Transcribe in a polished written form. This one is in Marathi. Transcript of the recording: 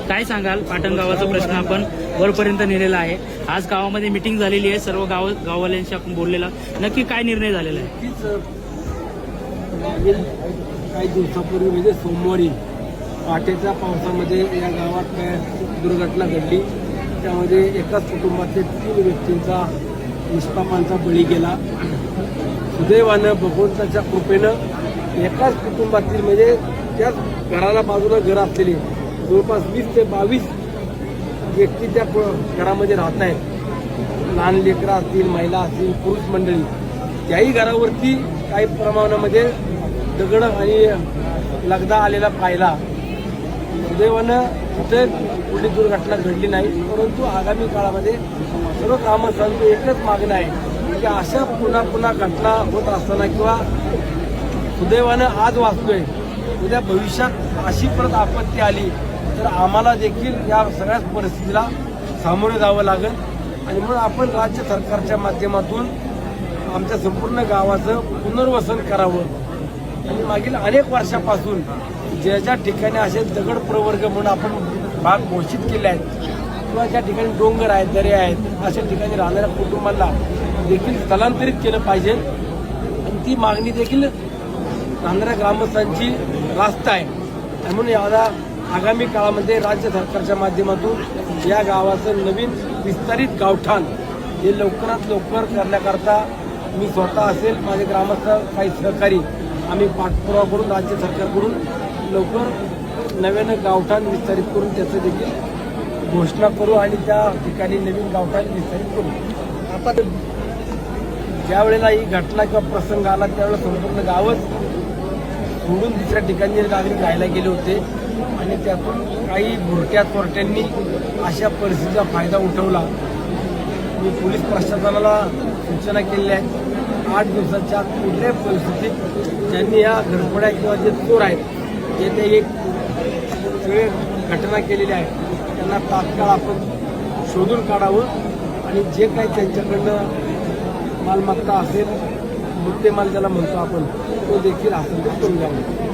काय सांगाल पाटण गावाचा प्रश्न आपण वरपर्यंत नेलेला आहे. आज गावामध्ये मीटिंग झालेली आहे, सर्व गाववाल्यांशी आपण बोललेला. नक्की काय निर्णय झालेला आहे? काही दिवसापूर्वी म्हणजे सोमवारी पहाटेच्या पावसामध्ये या गावात दुर्घटना घडली. त्यामध्ये एकाच कुटुंबातील 3 व्यक्तींचा निष्पापांचा बळी गेला. सुदैवानं भगवंताच्या कृपेनं एकाच कुटुंबातील म्हणजे त्याच घराला बाजूला घर असलेले जवळपास 20 ते 22 व्यक्ती त्या घरामध्ये राहत आहेत. लहान लेकरं असतील, महिला असतील, पुरुष मंडळी. त्याही घरावरती काही प्रमाणामध्ये दगड आणि लगदा आलेला पाहिला. सुदैवानं कुठे कुठली दुर्घटना घडली नाही. परंतु आगामी काळामध्ये सर्व ग्रामस्थांचं एकच मागणं आहे की अशा पुन्हा पुन्हा घटना होत असताना किंवा सुदैवानं आज वाचतोय, उद्या भविष्यात अशी परत आपत्ती आली तर आम्हाला देखील या सगळ्याच परिस्थितीला सामोरे जावं लागेल. आणि म्हणून आपण राज्य सरकारच्या माध्यमातून आमच्या संपूर्ण गावाचं पुनर्वसन करावं. आणि मागील अनेक वर्षापासून ज्या ज्या ठिकाणी असे दगड प्रवर्ग म्हणून आपण भाग घोषित केले आहेत किंवा ज्या ठिकाणी डोंगर आहेत, दऱ्या आहेत, अशा ठिकाणी राहणाऱ्या कुटुंबांना देखील स्थलांतरित केलं पाहिजे. आणि ती मागणी देखील राहणाऱ्या ग्रामस्थांची रास्त आहे. आणि म्हणून याला आगामी काळामध्ये राज्य सरकारच्या माध्यमातून या गावाचं नवीन विस्तारित गावठाण हे लवकरात लवकर करण्याकरता मी स्वतः असेल, माझे ग्रामस्थ काही सहकारी आम्ही पाठपुरावा करून राज्य सरकारकडून लवकर नव्यानं गावठाण विस्तारित करून त्याचं देखील घोषणा करू आणि त्या ठिकाणी नवीन गावठाण विस्तारित करू. आता ज्या वेळेला ही घटना किंवा प्रसंग आला त्यावेळेला संपूर्ण गावच सोडून दुसऱ्या ठिकाणी नागरिक राहायला गेले होते. आणि त्यातून काही भुरट्या चोरट्यांनी अशा परिस्थितीचा फायदा उठवला. मी पोलीस प्रशासनाला सूचना केलेल्या आहेत. 8 दिवसाच्या कुठल्याही परिस्थितीत ज्यांनी या घरफोड्या किंवा जे चोर आहेत जे ते एक सगळे घटना केलेल्या आहेत त्यांना तात्काळ आपण शोधून काढावं. आणि जे काही त्यांच्याकडनं मालमत्ता असेल, मुद्देमाल ज्याला म्हणतो आपण, तो देखील हस्तांतरित करून द्यावा.